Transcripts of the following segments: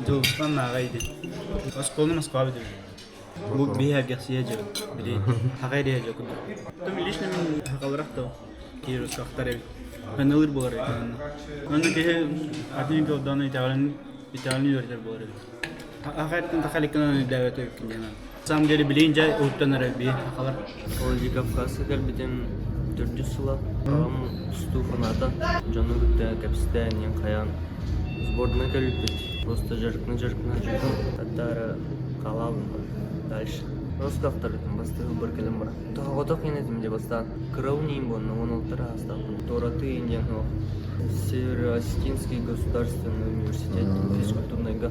Жылыстан ағайды. Осколны Москва бідір. Бұл бейі әгексия жа. Білей. Хағай рея жа күді. Том лично мен хақалырақ да. Кейрос қақтар әбі. Ben alır bu arada. Ben de ki artık o dana ithalen yürütür bu arada. Hakikaten takalikken davet etkin yani. Sam geri bilince utanır bir hakalar. Olji Kafkas'a gelbiden 400 sıla. Ağam Stufanada. Canı gütte kapsite niyan kayan. Сборная gelbit. Просто жаркна жүрдüm. Hatta kalalım. Дальше. Роскафтардың бастығы бір кілім бар. Тоғытық енетім де бастан. Краунием бұл, но он ұлттары астан. Тораты Индиан ол. Северо-Осетинский государственный университет физкультурныйга.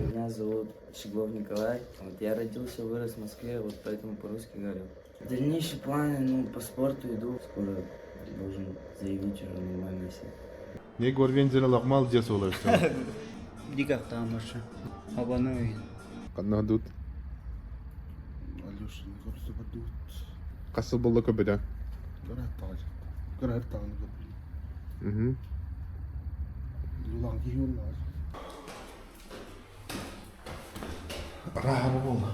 Меня зовут Щеглов Николай. Вот я родился, вырос в Москве, вот поэтому по-русски говорю. Дальнейшие планы, по спорту иду. Скоро должен заявить уже нормально все. Ne görgenjere laqmal jes olarsa. Dikkat tamamlaşı. Abone olun. Qanday hudud? Алёша, не хочется подуть. Qasıl bolla köpede. Görür tağını köpüyor. Mhm. Yılan giyiyorlar. Rahaba bolla.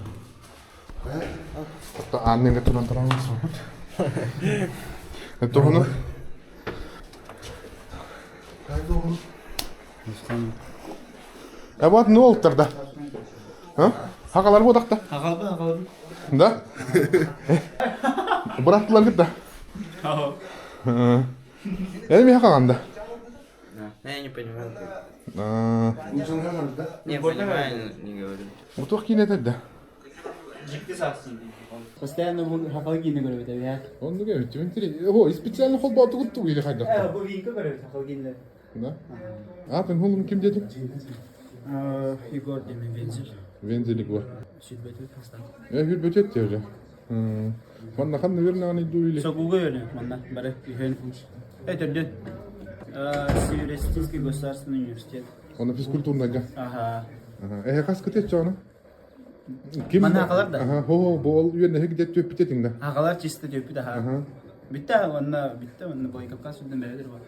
Hatta annene turan taramazsın. Ne tohunu? Kaydı oğlum. Ebat ne oldu da? Ha? Hakalar bu dakta. Hakalı. Da? Bıraktılar git da. Mi hakalanda? Я не понимаю. Не понимаю, не говорю. Bu toh kine tedde. Ciddi sarsın. Постоянно bu hakalı giyini görüyor tabii ya. Onu görüntü. Ho, специально хол бату guttu ile hayda. Bu vinko görüyor hakalı giyini. Da? Atın holum kim dedi? Igor demin benzir. Venzelik var. Sütbeti pastan. Hür bötet diyor ya. Bana kan verin ani duyle. Sokuga yönü bana. Bare yön. Ödün. Северо-Осетинский государственный университет. Ona fizkulturna ga. Aha. Kas kıtet çana. Kim? Bana hakalar da. Aha, ho, bol yönde hekdet töp bitetin de. Hakalar çiste diyor bir daha. Aha. Bitti onu boy kapkan sütünden beridir var.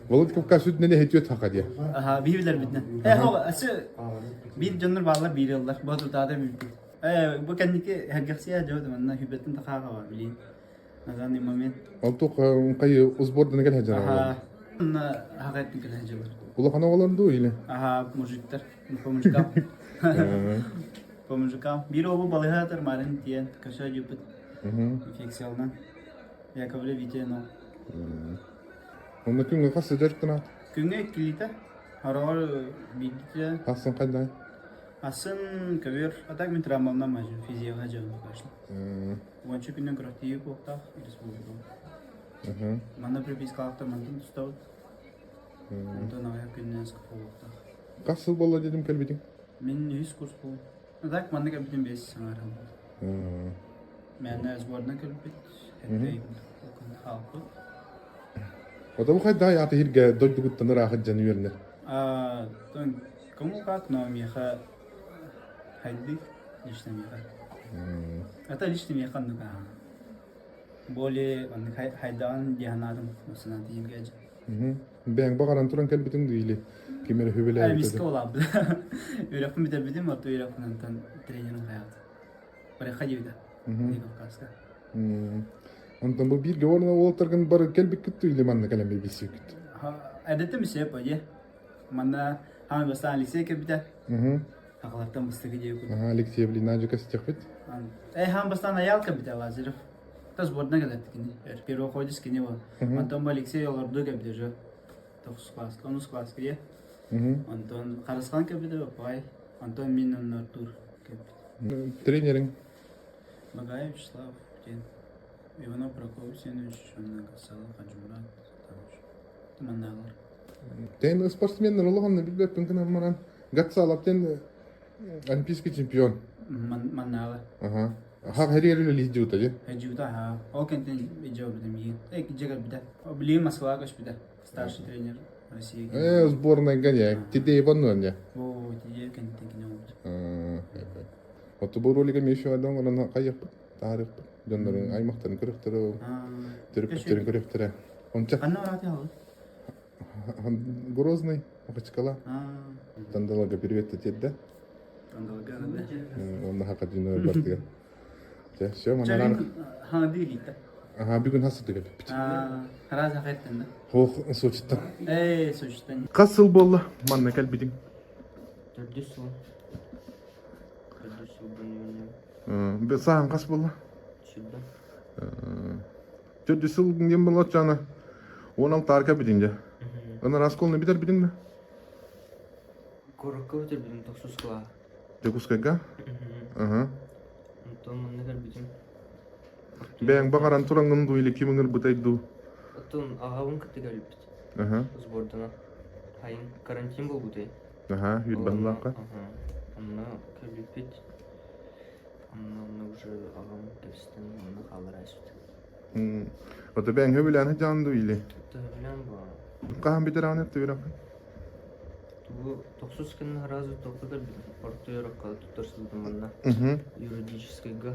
Volat Kafkas süt ne hetiyor taka diye. Aha birbirler bitti. Hava ası bir canlar bağlar bir yıllar. Bu da daha da büyük. Bu kendiki herkese diyordu bana hübbetin de kaka var bilin. Nazan imamen. Altuk kayı uzbordan gel hecana. Aha. Ona hakikaten kılacaklar. Ula kana olan duyle. Aha mujikler. Pomujkam. Pomujkam. Bir o balığı atar malın diyen kaşa yüpüt. Infeksiyondan. Yakabile viteno. Onda kim kas sıcak tına. Günge kilite. Harar bilgice. Hasan kayday. Aslında kabir atak min travmamdan majı fiziğe hacı başlı. Вонче пинен кротие покта республика. Манда припискалта мантын тустау. Антон ая пиненск покта. Kasıl bolla dedim kelbitin. Мен 100 курс бул. Так манда кабитин 5 саңарам. Мен сборна кабит. Хетей халкы. Oda bu kayda ya tehir ge doydu guttan rahat canı yerine. Тон кому как, но меха хайди лично меха. Это лично меха нука. Более хайдан диханадым осына дейін гәжі. Ben bakaran turan kelbitin duyle. Kimere hübele Ay miske olabdı. Öğretmen bir de bildim orta öğretmenden trenerin hayatı. Böyle hayırda. Kafkaska. Ondan bu bir gavarna oltargan bar kelbik küttü ile manna kalem bir bisi küttü. Adette mi şey yapıyor? Mana hamı bastan liseye ki bir de. Haklardan bastığı gidiyor. Aha, leksiye bili nacı kas çakfet. Hamı bastan ayal ki bir de vazirif. Tas bodna kadar tikini. Pero koydus kini var. Anton ba liseye yollardı ki bir de jo. 9 klas, 10 klas ki. Anton karaskan ki bir de pay. Anton minun tur ki. Trenerin. Magayev Slav. Иванов Прокоп Семенович, Касала, Хаджмурат, Манналар. Ten sportsmenler Allah'ın bilbep ben kana maran gatsa alapten olimpiyski çempiyon. Mannalar. Aha. Ha her yerle lih juta je. Hajuta ha. O kentin icabı demiyor. Jagah bir de. O biliyor Moskva kaç bir de. Старший тренер России. Сборная гоняет. Тебе и банон я. О, тебе kentin kine oldu. Вот bu rolüge mi şu adam ona kayıp tarif. Döndürün aymaktan kırıktırı. Türklerin kırıktırı. Onca. Anna orada aldı. Grozny, Махачкала. Тандалага привет тетде. Он хака динер бартыга. Те, все, манарар. ها ديلي Ага, бүгүн хасыдыга. خلاص اخذتنا Хох, сочта. ايه سوشتني Касыл болла, манна калбидин. 4 жыл. 4 жыл бұрын Бе саан кас болла. жүрдім. Төрдүсүл нем болот жана. 16 арка бидинде. Ана расколны битер бидин бе? Коракка өтірдім 9 қыла. Жекускайга. Ага. Онтон мұны кәлбедім. Бәң багаран тураңын дуйлы кимиңер бутайду. Оттон ағауын күтті кәлбет. Ага. Сбордана. Хайын карантин бол бұтай. Ага, юрбанлака. Онна кәлбет. Онна уже ағауын кәпістен онна қалыр әсіпті. Ото бәң хөбүлән жан дуйлы. Тіпті білен ба. Кахан битер аны төврак. Бұл 9 күнні разы тоқы кәлбедім. Орта yoraqqa тұтарсылдым онна. Юридическайға.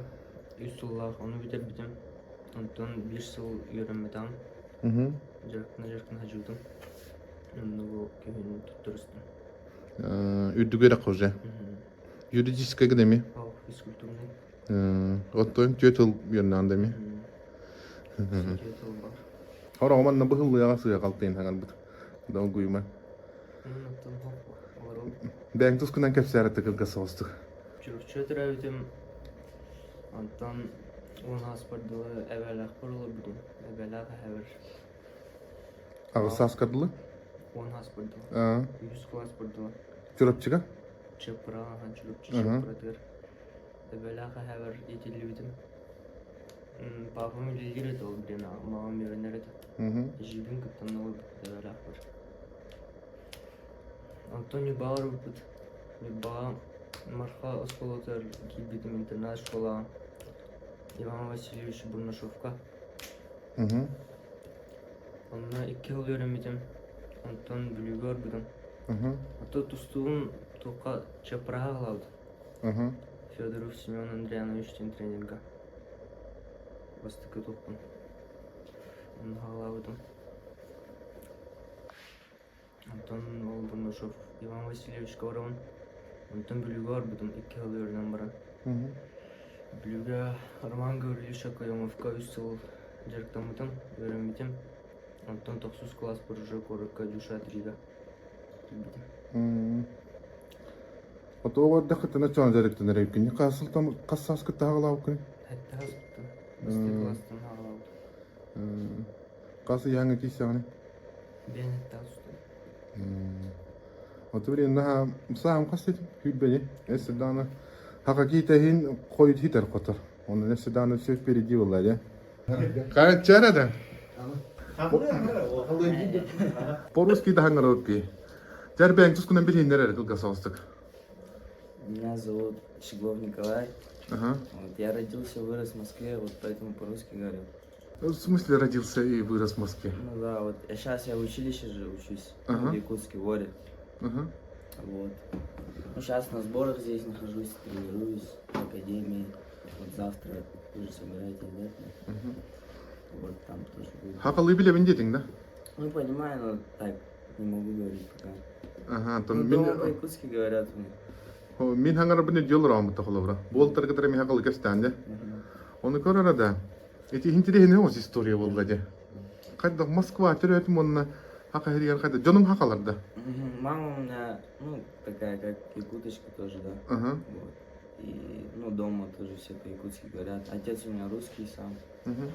Үсуллах, оны бітер бітім. Онтон 1 жыл үйренмеден. Жарқына жүрдім. Онны бұл күйін тұттырыстым. Үддүгөрак уже. Юридическая академия. Ал физкультурный. Оттон төтөл йоннан деми. Сетел бар. Хора оманна быхыллы ягасы калтын хаган бут. Дал гуйма. Онтон хоп. Олар Бәң тускунан кепсәре тыкылга соостук. жүрікші өтірәуітім. Онтон он аспардылы әвәләқ бұрылы бұдым. Әвәләқ әвір. Агы саскадылы. 10 аспардылы. 100 класс бұрдылы. Чурапчыга. Чыпыра, жүрікші чыпыратыр. Әвәләқ әвір етелі бітім. Папам үлелер еді ол бірен маған меренер еді. Жибін күптен ол әвәләқ бар. Антони Бауэр бүт. Ба марха осколотер кибитим интернат школа. Иван Васильевич Бурнашовка. Онна 2 жыл öğrenmedim. Антон Блюгер бүдім. Ато тустуын тоқа чапыраға қалады. Федоров Семен Андриановичтен тренинга. Бастықы тоқпын. Оны қалабыдым. Антон Бурнашов, Иван Васильевич Ковровын. Антон Блюгер бүдім 2 жыл öğrenen баран. Блюге Роман Гаврилович Акаемовка 3 жыл жарықтамыдым, öğrenmedim. Антон 9 класс бір уже коракка Дюша 3-га. Ото ого дакытына чоң жарыктын рейкин. Касылтам кассаскы тагылау кын. Хәтта хаспытты. Басты класстан ағалауды. Касы яңы кисяны. Бен хәтта хаспытты. Ото бир на саам касыт хүббели. Эсдана хака китехин койд хитер котор. Оны эсдана сөз впереди буллар. Кай чарада. По-русски да хангаровки. Тербен тускунан билин нерер кылга соостук. Меня зовут Щеглов Николай. Ага. Вот, я родился, вырос в Москве, вот поэтому по-русски говорю. В смысле родился и вырос в Москве? Ну да, вот сейчас я в училище же учусь, Ага. в Якутске, в Оре. Ага. Вот. Ну, сейчас на сборах здесь нахожусь, тренируюсь в академии. Вот завтра тоже собираетесь, да? Вот там тоже буду. Хакалы билебин дедиң да? Ну, понимаю, но так не могу говорить пока. Ага, то Ну, мен дома по-якутски говорят мне. мен хангар бин жол рамытта холобра. Болтар кытыр ми хакалы кестенде. Оны көрөр да. Эти интересный ос история болду да. Кайда Москва төрөт монна хака херер кайда жоным хакаларда. Мама у меня, ну, такая, как якуточка тоже, да. Ага. Вот. И, ну, дома тоже все по-якутски говорят. Отец у меня русский сам. Вот.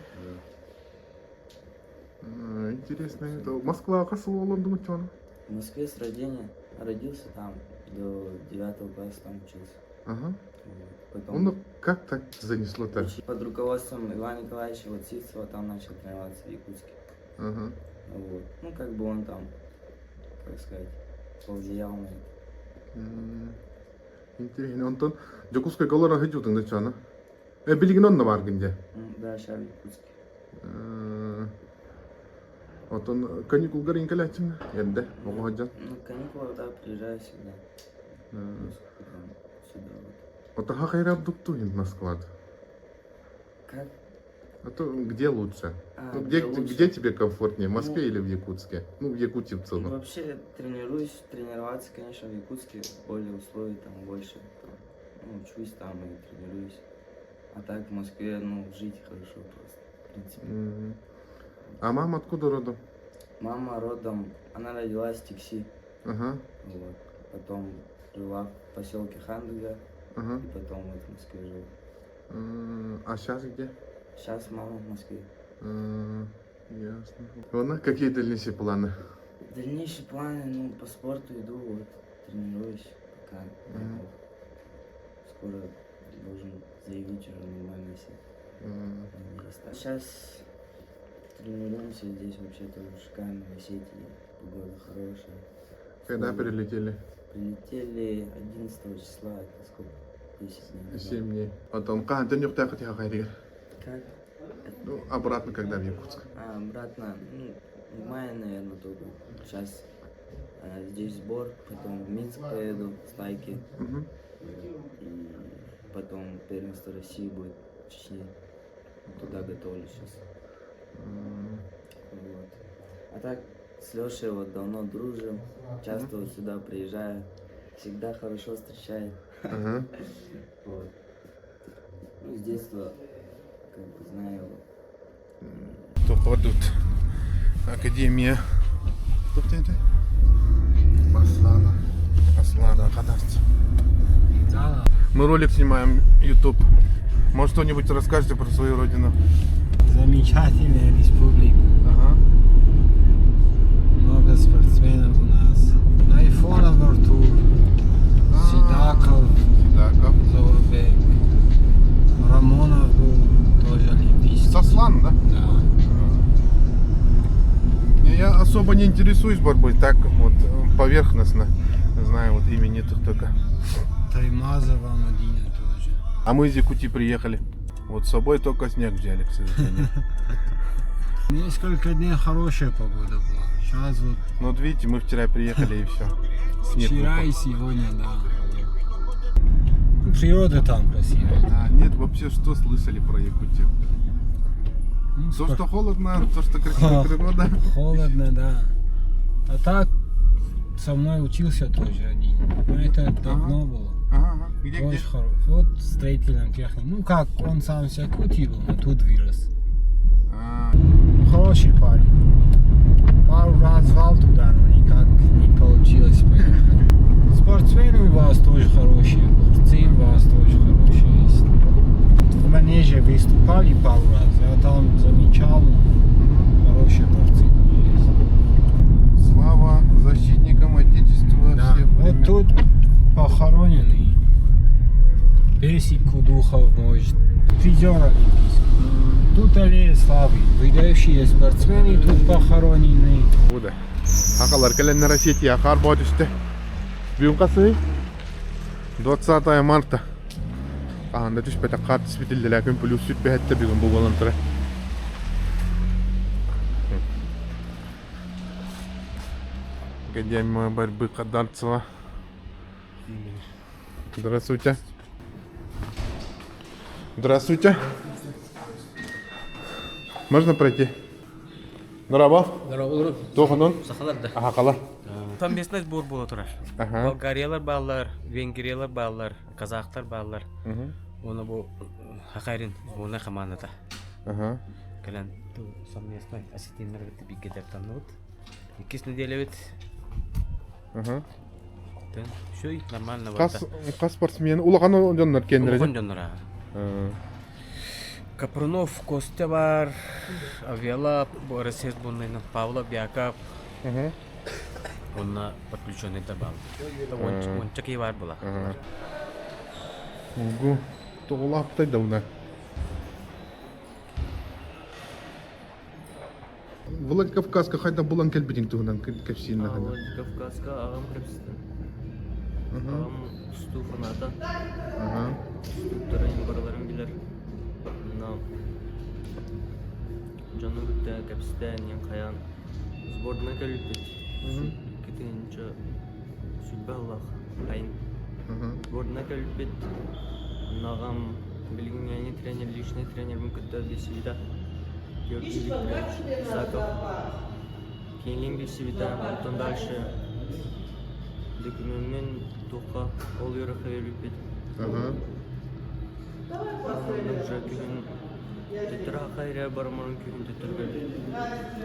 Интересно. Это Москва касыл болду чон. В Москве с рождения. Родился там, до 9 класса там учился. Ага. Вот. Потом Он как так занесло-то? под руководством Ивана Николаевича Сивцева там начал тренироваться в Якутске. Ага. Вот. Ну, как бы он там, как сказать, повлиял на это. Интересно. Онтон Жокускай голора хыжутың да чона. Билигин онна бар гинде. Да, сейчас в Якутске. Отон каникул гарин калачым энде ого хаджат. Ну, каникулы, да, приезжаю всегда. Потом сюда вот. Ото хакайрап дукту ин Москвад. Как? А то где лучше? А, Ну, где лучше? где тебе комфортнее, в Москве или в Якутске? Ну, в Якутии в целом. Вообще тренироваться, конечно, в Якутске более условий, там больше. Там, ну, учусь там и тренируюсь. А так в Москве, ну, жить хорошо просто, в принципе. Мгм. А мама откуда родом? Мама родом, она родилась в Тикси, Ага, вот. Потом жила в поселке Хандыга, ага. и потом вот в Москве жила. А сейчас где? Сейчас мама в Москве. Ясно. Ладно, какие дальнейшие планы? Дальнейшие планы, ну, по спорту иду, вот, тренируюсь пока. Мгм. Скоро должен заявить уже нормально себя. Сейчас тренируемся, здесь вообще тоже шикарно, в Осетии, погода хорошая. Когда прилетели? Прилетели 11 числа, это сколько? 10 дней назад. 7 дней. Потом, когда не уехать, Как? Ну, обратно, когда в Якутск? А, обратно, ну, в мае, наверное, только. Сейчас здесь сбор, потом в Минск поеду, с Тайки. Мгм. И потом первенство России будет в Чечне. Туда готовлюсь сейчас. Вот. А так, с Лешей вот давно дружим, часто вот сюда приезжаю, всегда хорошо встречает. Ага. Вот. Ну, с детства, как бы, знаю его. Тоқадут. Академия. Кто это? Аслана. Аслана Хадарц. Мы ролик снимаем, YouTube. Может, что-нибудь расскажете про свою родину? Замечательная республика. Ага. Много спортсменов у нас. Айфонов во рту. Сидаков, Сидаков. Зорбек. Рамонов был тоже олимпийский. С Асланом, да? Да. Я особо не интересуюсь борьбой, так вот поверхностно. Знаю вот имени этих только. Таймазова Мадина тоже. А мы из Якутии приехали. Вот с собой только снег взяли, к сожалению. Несколько дней хорошая погода была. Сейчас вот Ну вот видите, мы вчера приехали и все. Снег вчера выпал. и сегодня, да. Природа там красивая. А, нет, вообще что слышали про Якутию? Ну, То, что холодно, то, что красивая природа. Холодно, да. А так со мной учился тоже один. Но это давно было. Ага, где? Очень хороший. Вот строительным техником. Ну как, он сам с Якутии был, но тут вырос. А, Хороший парень. Пару раз звал туда, но никак не получилось поехать. Спортсмены у вас тоже хорошие, борцы у вас тоже хорошие есть. В манеже выступали пару раз, я там замечал, хорошие борцы тоже есть. слава защитникам Отечества Да, всех вот времен. тут похороненный Бесик Кудухов, может, призер олимпийский. Тут аллея славы, выдающие спортсмены тут похоронены. Буде. Акалар календар Осетии Ахар бодиште. Бүгін қасы 20 марта. Анда түспәтә қарт спитилдер күн плюс сүт бәһәтте бүгін бұл балантыры. Академия борьбы Хадарцева. Здравствуйте. Здравствуйте. Можно пройти? Здорово. Здорово. Здорово. Тоқынын. Сақаларда. Ахақалар. Там местность бор бола турар. Аха. Болгариялар баллар, венгриялар баллар, казахтар баллар. Мгм. Оны бу Хакайрин буна командада. Ага. Калан совместно осетинлар бит бигедер танылып. 2 неделя бит. Ага. Тен шуй нормально Қас барда. спортсмен улағаны жондар кендіреді. Улгон жонора. Капрунов, Костя бар, Авиала, Борисес Буннайна, Павла Бякап, он подключенный добавил. Он чаки бар была. Угу. Тоғылаптай дауна. Владикавказка қайдан болан келбеден туғынан кәпсейін нағана. Владикавказка ағам кіріпсті. Ағам Стуфанада. Ступтарайын бараларым білер. Жану күтті кәпсті әнен қаян. Сбордына кәліп бет. Кетігінші сүлбі Аллах қайын. Сбордына кәліп бет. Ағам Билигинный тренер, личный тренер Мкт Бесевида, Георгий Викторович Исаков. Кейлин Бесевида, потом дальше документмен Туха, ол юрах вербит. Ага. Уже күн тетра хайра барман күн тетргел.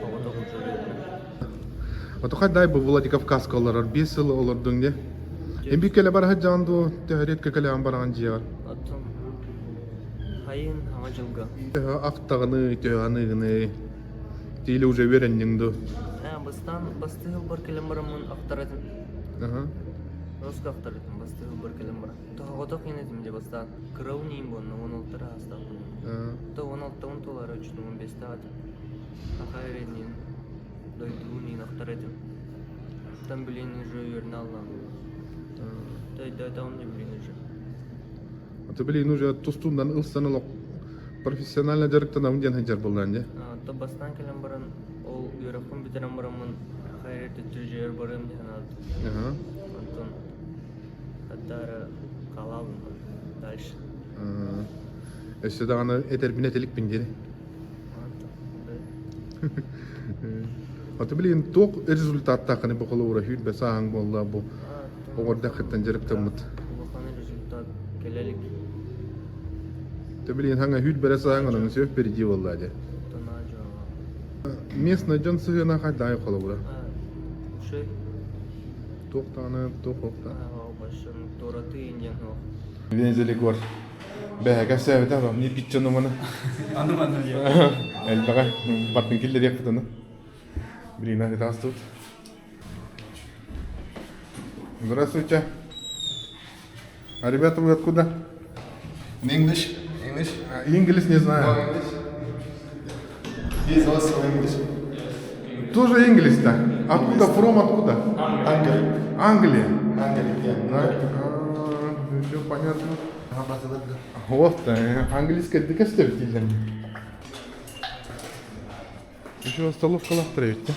Авада уже. Ото хаддай бу Владикавказка олар 5 жыл олордун де. Эмби келе бар хаджанду тәрекке келе амбарган жиар. Аттым хайын аңа жылга. Актагыны, төганы, тили уже вереннеңду. Бастыгыл бар келем барамын актаратым. Ага. Роска актаратым бастыгыл бар келем бар. Тагыда кенетим де бастан. Кырауниим бон, 16 раста. То 16 толар өчтү 15 таат. Ахайренин дойдуни актаратым. Там билин уже верналла. Да он не билин уже. Ото билин уже тустундан ылсаналык профессионально жарыктан амден хаджар болдан же. То бастан келем баран ол юракын битерем барамын. Хайрет түжер барам жанат. Ага. Антон Атара калабын дальше. Эссе даганы этербинетелик биндери. Ото билин ток результат такыны бу кылы хүйт бесаң болла бу. Огорда хаттан жарыктамыт. Bu konu результат келелик Те билин ханга хүйт бересаң анын сөп берди болла же. тона жоо. Местный жон сыгына хаддай кылы бура. Шей Токтаны, тококта. башын тораты инден о. Вензелик бар. Бәһәгә сәбәтә бар. Ни питчаны моны. Anlamadım ya. Элбага батын киллер яктыны. Блин, это тут. Здравствуйте. А ребята вы откуда? English? English? Инглис не знаю. He's also English. Тоже инглис-то. Откуда? From откуда? Hungary. Англия. Hungary, yeah. Все понятно. Hamazılıklı. Вот, английская декастер дилден. Еще столовка лахтаревит, да?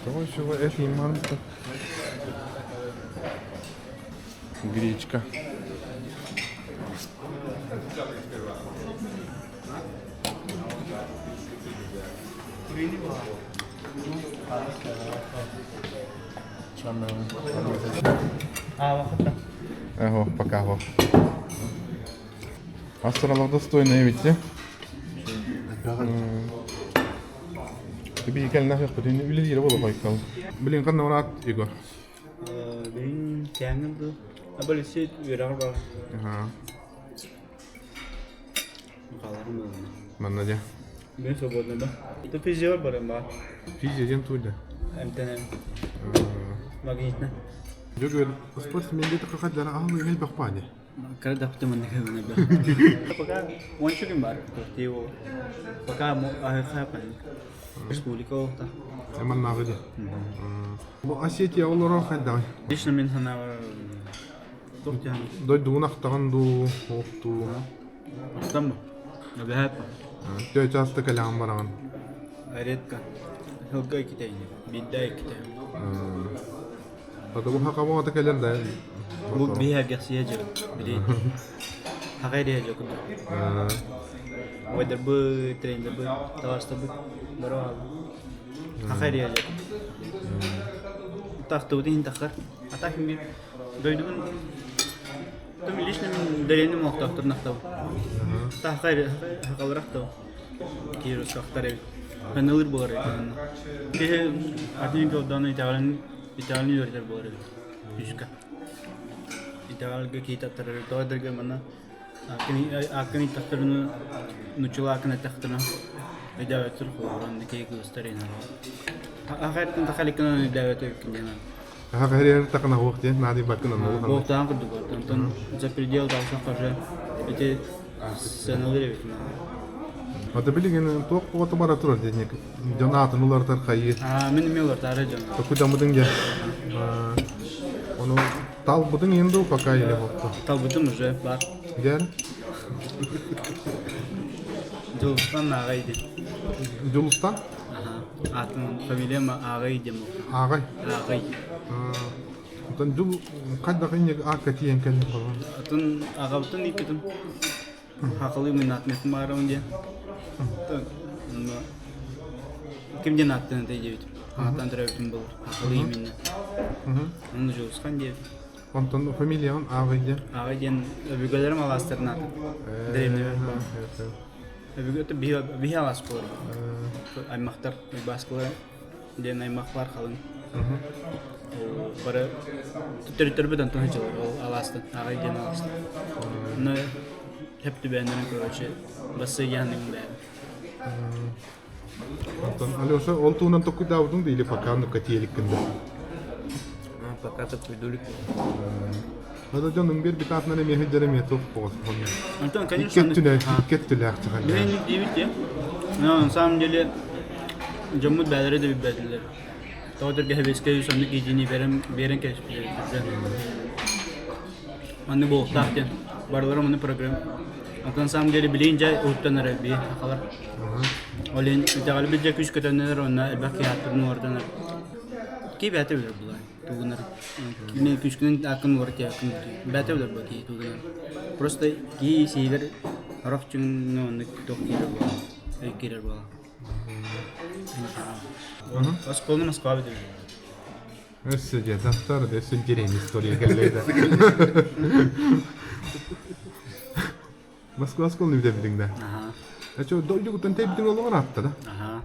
Того еще это и манка. Гречка. Vakıtta. Ого, пока го. Астралов достойная ведь, да? Тебе келнах yok, bütün ülkeleri bolu koykal. Bilin kan orat Igor. Benim kendimdi. Böyle şey verir var. Aha. Kalarım öyle. Manna ja. Ben свободно, да. Это физиор барам бар. Физиоден туда. МТН. Магнитно. Жогер, спортсмен где-то как для ахлы гел бахпаде. Когда допустим он не говорит. Пока он еще кем бар. Его. Пока ахапан. Республика олта. Эман навыди. Бу Осетия олорон хаддай. Лично мен хана тоқтян. Дой дунах таганду окту. Там. Набехапа. Тё часто калям баран. Редко. Хылга китайны. Биддай китай. Ото бу хакамо ата келер да. Bu bir gerçeğe yok. Biri hakikaten yok. Weather bu, trend bu, tavasta bu, baru hakikaten yok. Tahtı udin takar. Ata şimdi doydum. Tüm ilişkim derenim muhtahtır nakta. Hakikaten hakikaten rakta. Kiros kaktar ev. Ben alır bu arada. Ki artık odanı İtalyan yöretir bu arada. Yüzka. Itagalga kita tarar to adarga mana akani taktarnu nuchula akana taktarna idavat sul khoran ke gustarina akhat kan takhalikana idavat kinjana Ага, херер такна вакте, нади бакна нолу. бог таан кыды бор тон за предел талсан каже эти сеналары битна Ото билген ток ото бара турар денек. Жонатын улар тархайы. мен мелор тары жана Куда мыдың я? Оны тал будың енді пока еле болду. тал бутым уже бар Гер? Жылыстан ағайды. Жулустан? Атын фамилиям ағай дем. Ағай. Ағай. Отан жул қайда қайнек ака тиен келді қалған. Атын ағаутын ипетім. Хақылы мен атметім барым де. Кімден аттын дейді. Аттан тұрабытым бұл. Хақылы еменне. Оны жылысқан де. Онтан фамилиян ағай де. Ағай ден өбігелерім аластырын атын. Древневер. Өбігеті бихе алас қолыр. Аймақтар басқылы ден аймақлар қалың. Бары түттір бұдан тұны жылыр, ол аластын, ағай ден аластын. Оны хеп түбәндерін көрөчі, басы яның бәрі. Алеша, ол туынан тоқы дауының да или паканы кәтиелік кінді? Пока то придурик. Ада жонның бер бит атынан емеге жереме тоқ боғыз. Антон, конечно, Иккеттілі ақчыға. древник дейбіт, я? Но на самом деле, жаммут бәлері де бәділер. Тоғдырға хәбеске сонды кейдені берен кәшпілер. Анны болықтақ ден. Барлары мұны программ. На самом деле, білейін жай ұлттан әрі бей ақалар. Олен, үтәғалі білже күш көтәнелер, онна әлбәқ кейаттырын ордан әрі. Кей бәті білер бұлар. Туғынар. Мен күшкінің ақын оры кей ақын өтей. Бәті білер бұл кей туғынар. Просто кей сейлер роқ жүңіне онды тоқ кейлер бұла. Өйкелер бұла. Осы қолыны Москва бітір. Өссі де, дақтар да өссін жерен история кәлейді. Москва сколны біде білдің да? Әчі, дойды күттен тәй бітің олығын атты да?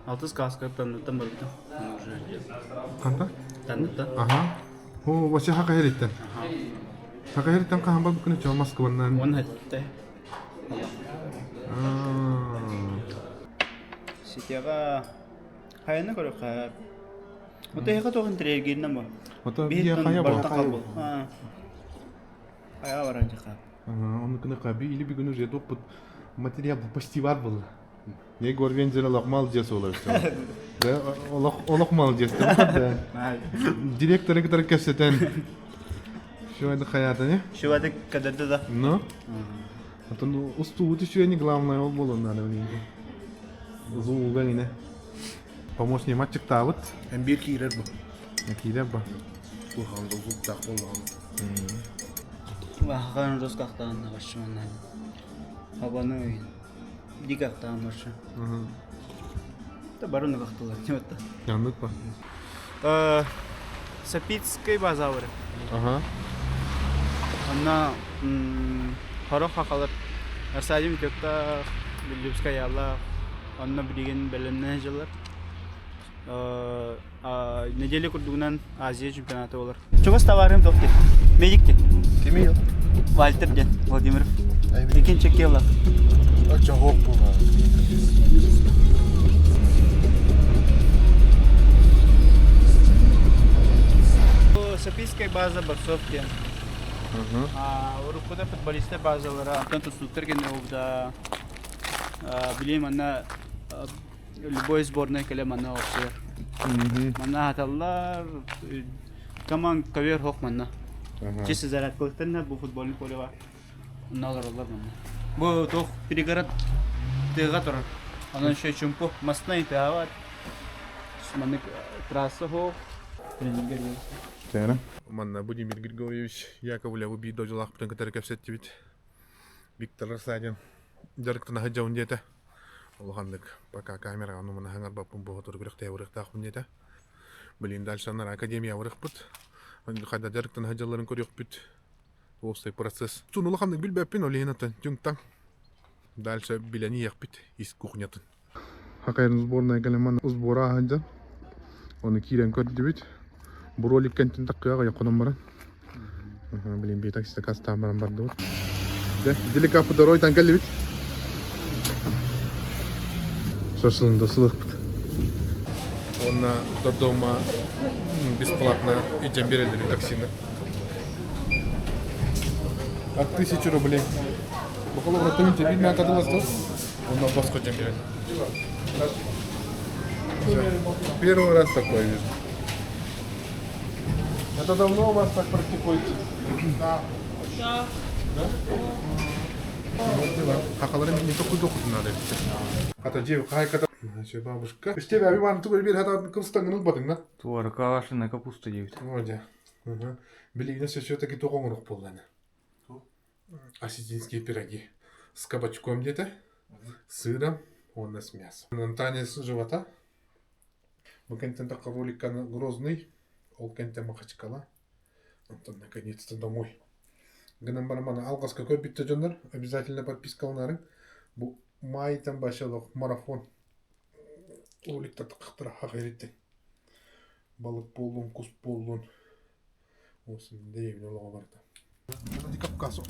Алтыз қасқы тандыттан барыпты. Қанта? Тандытта. О, ваше хақа хереттен? Хақа хереттен қаған бар бүкіне чау Москваннан? Он хәтті. Сетеға қайаны көрі қап. Ота еға тоғын тірергенінен бар. Ота бия қая бар? Қая бар анжы қап. Оны күні қаби или бір күні жеді оқпыт материал почти бар бұл. Не көрген жер олақмал жес олар. Олақмал жес. Директоры кітар кәсетен. Шуайды қаяты не? Шуайды кәдірді да. Ну? Атын ұсту ұты шуайны главное ол болу надо өнейді. Зулға не? Помощник матчик табыт. Әмбер кейрер бұл. Кейрер ба? Бұл қанды ұзылттақ болған. Вахаған жос қақтағын ағашы маннан. Хабаны ойын. Дик қақтағын баршы. Та барыны қақтылар. Не отта? Яндық ба? Сапицкай база бар. Анна хорох хақалар. Арсадим төкта Любская ялла. Анна білген бәлемнен жылар. Неделе күрдігінен Азия чемпионаты олар. Чуғыз товарым тоқты. Медикте. Кеме ел? Вальтерден, Владимиров. Екінші келлар. Ача хоқ бұға. Сапийская база борцовки. Урукуда футболисты базалары. Антон Туснуктырген да. Білейм, ана любой сборной келем ана оқсыр. Мана хаталар. Каман кавер хоқ мана. Чисто заряд көліктен бұл футболный поле бар. Налар олар мана. Бұл тоқ перегород тыға тұрар. Анан шай чумпу. Мастына тыға бар. Мана трасса хоқ. Тренинг берген. Тәні. Манна Владимир Григорьевич Яковлев убей дожылақ бұтын кітары кәпсетті бит. Виктор Расадин жарықтына хыджауын деті. Олғандық пока камераға нумына хаңар бапын бұғы тұры күріқті әуіріқті ақпын деті. Білейін дальшанар академия әуіріқ бұд. Қайда жарықтына хыджаларын көріқ бұд. Остай процесс. Сұнулы қандық білбәппен олейін атын жүңтан. Дальше біләні еқ бұд ес кухнятын. Хақайрын сборная кәлеман сбора хыджа. Оны кирен көрді бит. Бұл ролик кәнтін таққыға яқынам баран. Білейін бей таксисті кастаған баран барды бұд. Деликапы да ройтан кәлі бит. Шашылында сылық бұд. Онна до дома бесплатно идем берелдері таксины. От 1000 рублей. Бұқылы бұраттың тебе білмей атадыласты. Онна басқа идем берелді. Первый раз такое вижу. Это давно у вас так практикуете? Да. Да? дела. Хакаларым не только надо. Ката жев кайката. Значит, бабушка. Işte abi bana tuğ bir hata kılstanın badın da. Туара калашына капуста жейт. Вроде. Ага. Билигне все-таки тоғонрук болғаны. Осетинские пироги. С кабачком где-то. Сыром. Он с мясом. Танец живота. Мы кентен такой ролик Грозный. Ол кентен Махачкала. Антон наконец-то домой. Гынан бармана алғасқа көп битті жондар. Обязательно подписка алынарын. Бұл майдан башылық марафон. Роликтарды қақтыра хақиретті. Балық болуын, құс болуын. Осының дейін олаға барды. Ди Кавказу.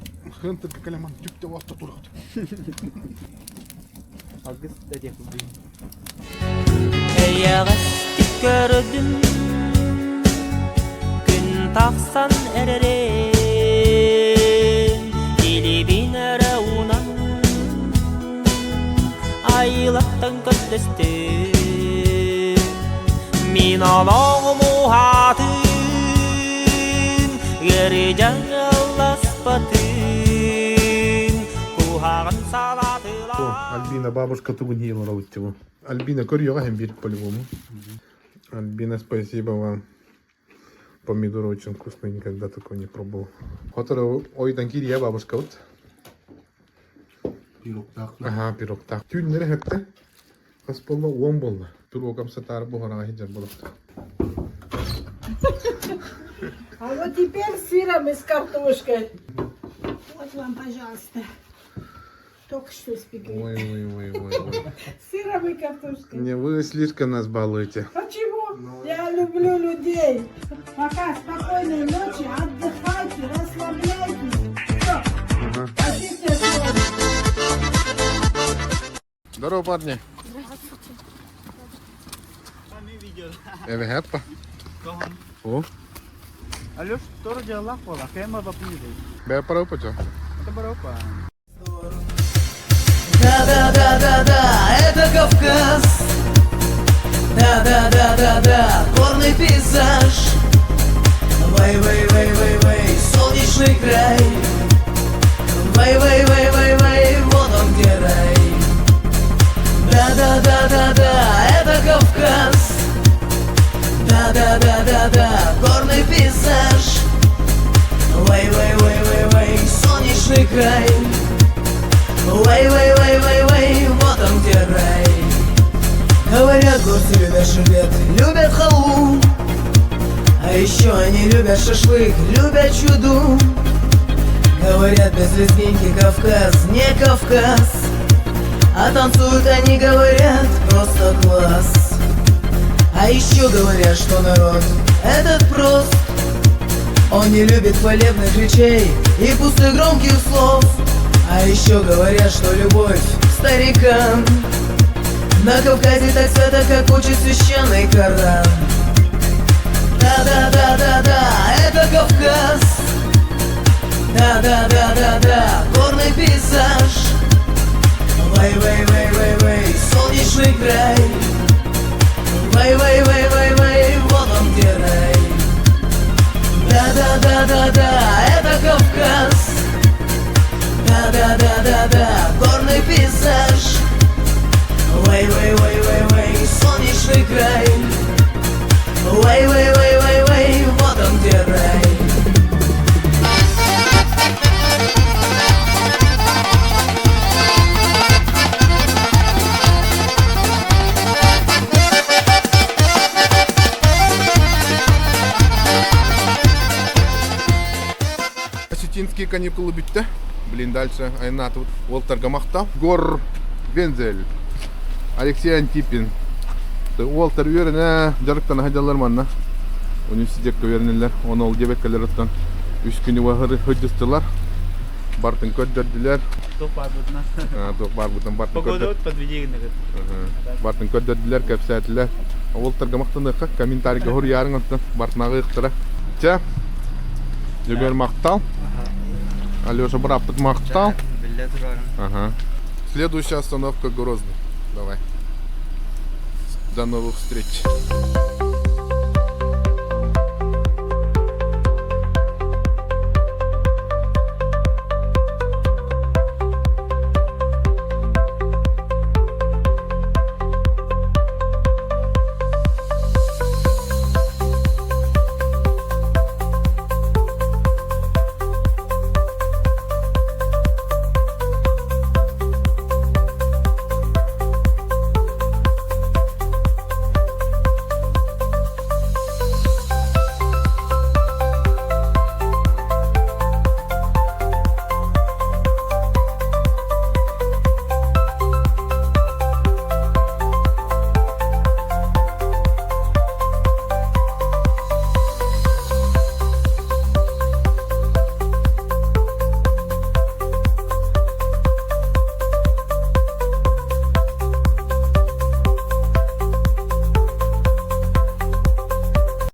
Хынтырға кәлеман түкте уақытта тұрғыды. Агыс да деп бүйін. Әйәғәсті көрдім күн тақсан әрірен елебен әрі унан айлақтан көттісті мен алаңы мұхатын гәрі жаңыласпатын кухағын салатыла. Альбина бабушка тугун ела раутеву. Альбина корьёга hem bir по-любому. Альбина, спасибо вам. Помидоры очень вкусные, никогда такого не пробовал. Хотора ойдан кириya бабушка вот. Пирогтақ. Ага, пирогтақ. Тюннері хепте. Қас болла, 10 болла. Пирогам сатары бұғараға хиджар болады. А вот теперь сыром и с картошкой. Вот вам, пожалуйста. Только что испекли. Ой. Сыром и картошкой. Не, вы слишком нас балуете. Почему? Я люблю людей. Пока спокойной ночи, отдыхайте, расслабляйтесь. Все. Спасибо. Здорово, парни. Evet, heppa. О, Алёш, тоже делала пола, кема бапниды. бе пара упача. Это баропа. Да-да-да-да-да, это Кавказ. Да-да-да-да-да, горный пейзаж. Вай-вай-вай-вай-вай, солнечный край. Вай-вай-вай-вай-вай, вот он где рай. Да-да-да-да-да, это Кавказ. Да-да-да-да-да, горный пейзаж. Вай-вай-вай-вай-вай, солнечный край. Вай-вай-вай-вай-вай, вот он где рай. Говорят, горцы любят шербет, любят халву. А еще они любят шашлык, любят чуду. Говорят, без лезгинки Кавказ, не Кавказ. А танцуют они, говорят, просто класс. А еще говорят, что народ этот прост. Он не любит хвалебных речей и пустых громких слов. А еще говорят, что любовь к старикам на Кавказе так свято, как учит священный Коран. Да-да-да-да-да, это Кавказ. Да-да-да-да-да, горный пейзаж. Вай-вай-вай-вай-вай, солнечный край. Вай-вай-вай-вай-вай, вот он где рай. Да-да-да-да-да, это Кавказ. Да-да-да-да-да, горный пейзаж. Вай-вай-вай-вай-вай, солнечный край. Вай-вай-вай-вай-вай, вот он где рай. Осетинские каникулы битті. Блин, дальше Айнат вот Волтарга мақтау. Гор Вензель. Алексей Антипин. Волтар үйеріне жарықтан хадjalар манна. Университетке үйерінелер. Оны ол дебеккелер оттан. 3 күні вағыры хөджістілер. Бартын көддерділер. Тоқ бар бұдына. Тоқ бар бұдан бартын Погода көддер. от подведегінді. Бартын көддерділер, көпсәтілер. Волтарга мақтандыққа комментарийге ғыр ярың оттан. Бартынағы ұқтыра. Че? Жүгер мақтал. Алёша Браптык мақтал. Біле тұрарым. Ага. Следующая остановка Грозный. Давай. До новых встреч.